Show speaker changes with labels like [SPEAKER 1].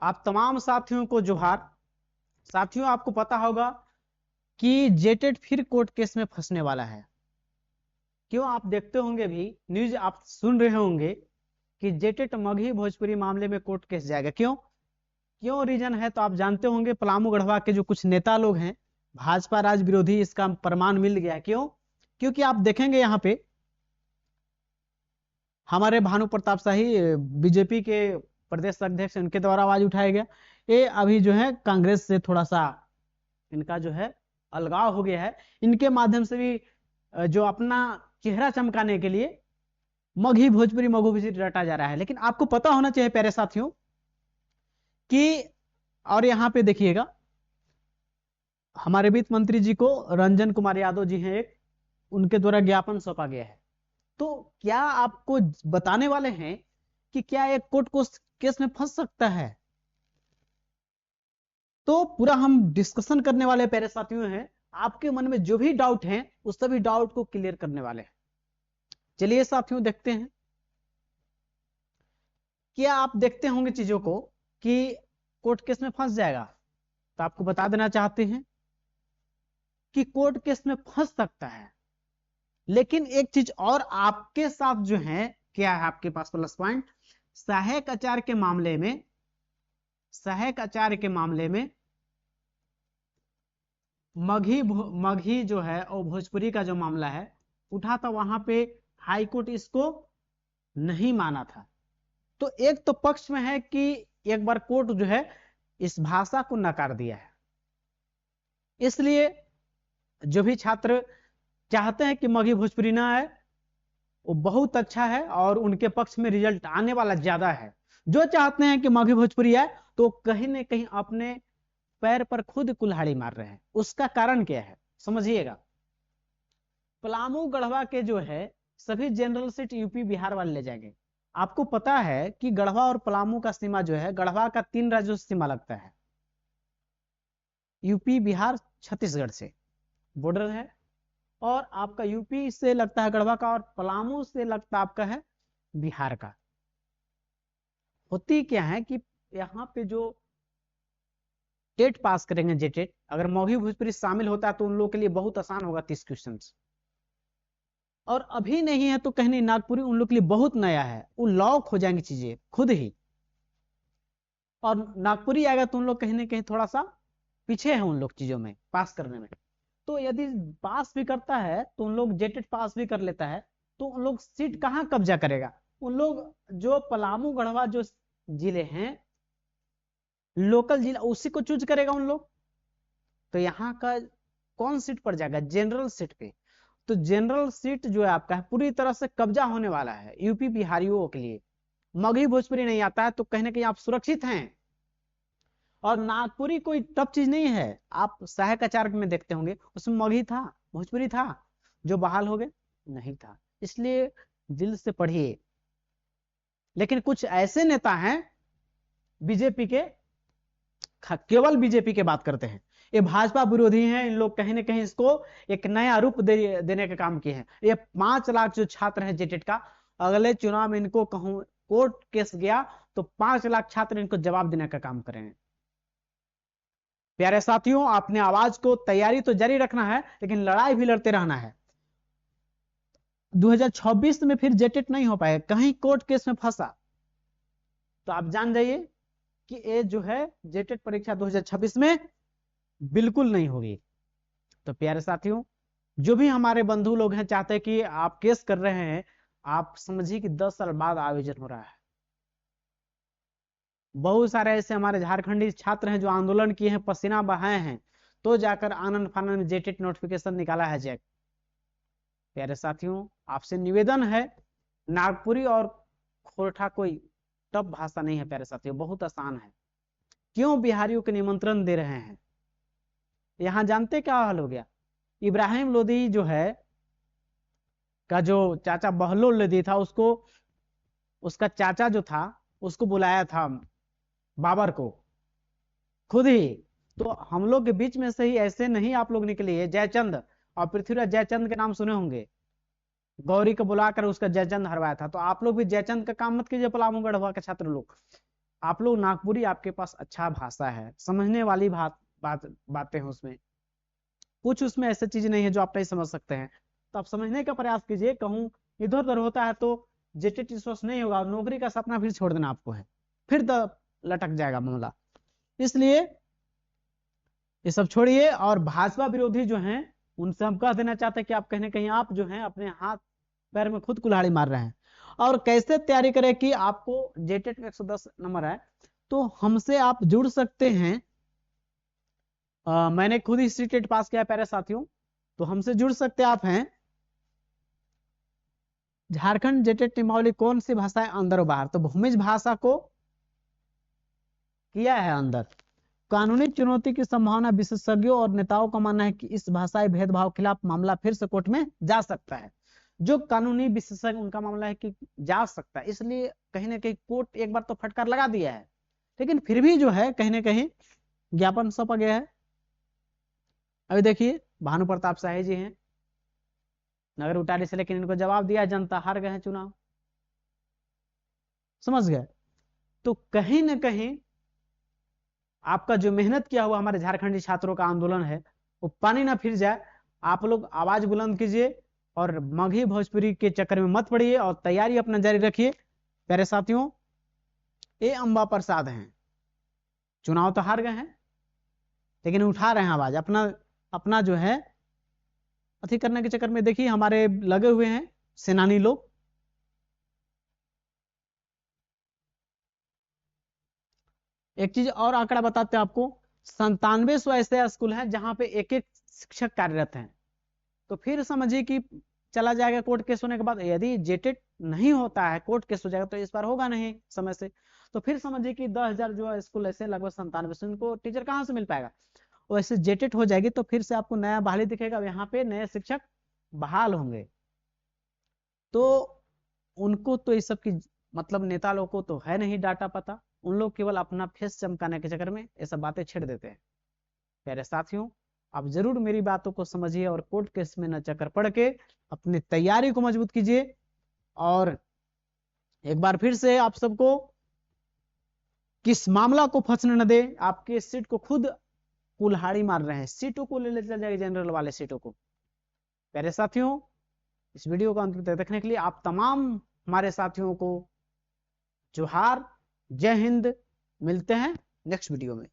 [SPEAKER 1] आप तमाम साथियों को जोहार। साथियों, आपको पता होगा कि जेटेट फिर कोर्ट केस में फंसने वाला है। क्यों? आप देखते होंगे भी, न्यूज आप सुन रहे होंगे कि जेटेट मगही भोजपुरी मामले में कोर्ट केस जाएगा। क्यों क्यों रीजन है तो आप जानते होंगे। पलामू गढ़वा के जो कुछ नेता लोग हैं, भाजपा राज विरोधी, इसका प्रमाण मिल गया। क्यों? क्योंकि आप देखेंगे यहाँ पे हमारे भानु प्रताप शाही बीजेपी के प्रदेश अध्यक्ष, उनके द्वारा आवाज उठाया गया। ये अभी जो है कांग्रेस से थोड़ा सा इनका जो है अलगाव हो गया है। इनके माध्यम से भी जो अपना चेहरा चमकाने के लिए मगही भोजपुरी मगू विजिट रटा जा रहा है। लेकिन आपको पता होना चाहिए प्यारे साथियों कि, और यहाँ पे देखिएगा, हमारे वित्त मंत्री जी को रंजन कुमार यादव जी हैं एक, उनके द्वारा ज्ञापन सौंपा गया है। तो क्या आपको बताने वाले हैं कि क्या एक कोर्ट केस में फंस सकता है? तो पूरा हम डिस्कशन करने वाले प्यारे साथियों हैं। आपके मन में जो भी डाउट है उस सभी डाउट को क्लियर करने वाले हैं। चलिए साथियों देखते हैं। क्या आप देखते होंगे चीजों को कि कोर्ट केस में फंस जाएगा, तो आपको बता देना चाहते हैं कि कोर्ट केस में फंस सकता है। लेकिन एक चीज और आपके साथ जो है, क्या है आपके पास प्लस पॉइंट, सहायक आचार्य के मामले में, सहायक आचार्य के मामले में मगही जो है और भोजपुरी का जो मामला है उठा था, वहां पे हाईकोर्ट इसको नहीं माना था। तो एक तो पक्ष में है कि एक बार कोर्ट जो है इस भाषा को नकार दिया है। इसलिए जो भी छात्र चाहते हैं कि मगही भोजपुरी ना आए, वो बहुत अच्छा है और उनके पक्ष में रिजल्ट आने वाला ज्यादा है। जो चाहते हैं कि मगही भोजपुरी आए, तो कहीं ना कहीं अपने पैर पर खुद कुल्हाड़ी मार रहे हैं। उसका कारण क्या है समझिएगा। पलामू गढ़वा के जो है सभी जनरल सीट यूपी बिहार वाले ले जाएंगे। आपको पता है कि गढ़वा और पलामू का सीमा जो है, गढ़वा का 3 राज्यों से सीमा लगता है, यूपी बिहार छत्तीसगढ़ से बॉर्डर है। और आपका यूपी से लगता है गढ़वा का, और पलामू से लगता आपका है बिहार का। होती क्या है कि यहाँ पे जो टेट पास करेंगे, जेटेट, अगर मगही भोजपुरी शामिल होता है तो उन लोगों के लिए बहुत आसान होगा 30 क्वेश्चन। और अभी नहीं है तो कहीं नहीं, नागपुरी उन लोग के लिए बहुत नया है, वो लॉक हो जाएंगी चीजें खुद ही। और नागपुरी आएगा तो उन लोग कहीं ना कहीं थोड़ा सा पीछे है उन लोग चीजों में पास करने में। तो यदि पास भी करता है तो उन लोग जेटेट पास भी कर लेता है, तो उन लोग सीट कहाँ कब्जा करेगा? उन लोग जो पलामू गढ़वा जो जिले हैं, लोकल जिला, उसी को चूज करेगा उन लोग। तो यहाँ का कौन सीट पर जाएगा? जनरल सीट पे। तो जनरल सीट जो है आपका है पूरी तरह से कब्जा होने वाला है यूपी बिहारियों के लिए। मगही भोजपुरी नहीं आता है तो कहीं ना कहीं आप सुरक्षित हैं। और नागपुरी कोई टफ चीज नहीं है। आप सहायक आचार्य में देखते होंगे उसमें मगही था, भोजपुरी था, जो बहाल हो गए नहीं था। इसलिए दिल से पढ़िए। लेकिन कुछ ऐसे नेता हैं बीजेपी के, केवल बीजेपी के बात करते हैं, ये भाजपा विरोधी हैं। इन लोग कहीं ना कहीं इसको एक नया रूप देने का काम किए हैं। ये 5 लाख जो छात्र हैं जेटेट का, अगले चुनाव में इनको कहूं कोर्ट केस गया तो 5 लाख छात्र इनको जवाब देने का काम करेंगे। प्यारे साथियों, आपने आवाज को तैयारी तो जारी रखना है, लेकिन लड़ाई भी लड़ते रहना है। 2026 में फिर जेटेट नहीं हो पाएगा, कहीं कोर्ट केस में फंसा तो आप जान जाइए कि ये जो है जेटेट परीक्षा 2026 में बिल्कुल नहीं होगी। तो प्यारे साथियों, जो भी हमारे बंधु लोग हैं चाहते हैं कि आप केस कर रहे हैं, आप समझिए कि 10 साल बाद आयोजन हो रहा है। बहुत सारे ऐसे हमारे झारखंडी छात्र हैं जो आंदोलन किए हैं, पसीना बहाए हैं, तो जाकर आनंद फानंद में जेटेट नोटिफिकेशन निकाला है जैक। प्यारे साथियों, आपसे निवेदन है, नागपुरी और खोरठा कोई टफ भाषा नहीं है प्यारे साथियों, बहुत आसान है। क्यों बिहारियों के निमंत्रण दे रहे हैं? यहां जानते क्या हाल हो गया? इब्राहिम लोदी जो है का जो चाचा बहलोल लोदी था, उसको, उसका चाचा जो था उसको बुलाया था बाबर को खुद ही। तो हम लोग के बीच में से ही ऐसे नहीं आप लोग निकले, जयचंद और पृथ्वीराज जयचंद के नाम सुने होंगे, गौरी को बुलाकर उसका जयचंद हरवाया था। तो आप लोग भी जयचंद का काम मत कीजिए, पलामू गढ़वा के छात्र लोग। आप लोग नागपुरी, आपके पास अच्छा भाषा है, समझने वाली बातें हैं उसमें, कुछ उसमें ऐसी चीज नहीं है जो आप नहीं समझ सकते हैं, तो आप समझने का प्रयास कीजिए। कहूँ इधर उधर होता है तो जेटेट इस वर्ष नहीं होगा, नौकरी का सपना फिर छोड़ देना आपको है, फिर लटक जाएगा मामला। इसलिए ये सब छोड़िए, और भाजपा विरोधी जो हैं उनसे हम कह देना चाहते हैं कि आप कहीं ना कहीं आप जो हैं अपने हाथ पैर में खुद कुल्हाड़ी मार रहे हैं। और कैसे तैयारी करें कि आपको जेटेट में 110 नंबर है, तो हमसे आप जुड़ सकते हैं। मैंने खुद ही टेट पास किया है प्यारे साथियों, तो हमसे जुड़ सकते आप हैं। झारखंड जेटेट नियमावली कौन सी भाषाएं अंदर और बाहर, तो भूमिज भाषा को किया है अंदर। कानूनी चुनौती की संभावना, विशेषज्ञों और नेताओं का मानना है कि इस भाषाई भेदभाव के खिलाफ मामला फिर से कोर्ट में जा सकता है। जो कानूनी विशेषज्ञ उनका मामला है कि जा सकता है, इसलिए कहीं ना कहीं कोर्ट एक बार तो फटकार लगा दिया है, लेकिन फिर भी जो है कहीं ना कहीं ज्ञापन सौंपा गया है। अभी देखिए भानु प्रताप शाही जी हैं नगर उटारी से, लेकिन इनको जवाब दिया, जनता हार गए हैं चुनाव, समझ गए। तो कहीं ना कहीं आपका जो मेहनत किया हुआ हमारे झारखंडी छात्रों का आंदोलन है वो पानी ना फिर जाए। आप लोग आवाज बुलंद कीजिए और मगही भोजपुरी के चक्कर में मत पड़िए, और तैयारी अपना जारी रखिए। प्यारे साथियों, ये अंबा प्रसाद हैं, चुनाव तो हार गए हैं लेकिन उठा रहे हैं आवाज, अपना अपना जो है अति करने के चक्कर में। देखिए हमारे लगे हुए हैं सेनानी लोग। एक चीज और आंकड़ा बताते हैं आपको, 97 ऐसे स्कूल हैं जहां पे एक एक शिक्षक कार्यरत हैं। तो फिर समझिए कि चला जाएगा कोर्ट केस होने के बाद, यदि जेटेट नहीं होता है, कोर्ट केस हो जाएगा, तो इस बार होगा नहीं समय से, तो फिर समझिए कि 10,000 जो स्कूल ऐसे लगभग 97 से उनको टीचर कहाँ से मिल पाएगा। वैसे जेटेट हो जाएगी तो फिर से आपको नया बहाली दिखेगा, यहाँ पे नए शिक्षक बहाल होंगे। तो उनको तो इस सब की मतलब नेता लोग को तो है नहीं डाटा पता, उन लोग केवल अपना फेस चमकाने के चक्कर में ये सब बातें छेड़ देते हैं। प्यारे साथियों, आप जरूर मेरी बातों को समझिए और कोर्ट केस में न चक्कर पड़ के अपनी तैयारी को मजबूत कीजिए। और एक बार फिर से आप सबको किस मामला को फंसने न दे, आपके सीट को खुद कुल्हाड़ी मार रहे हैं, सीटों को ले चल जाएगी, जनरल वाले सीटों को। प्यारे साथियों, इस वीडियो को अंत तक देखने के लिए आप तमाम हमारे साथियों को जोहार, जय हिंद। मिलते हैं नेक्स्ट वीडियो में।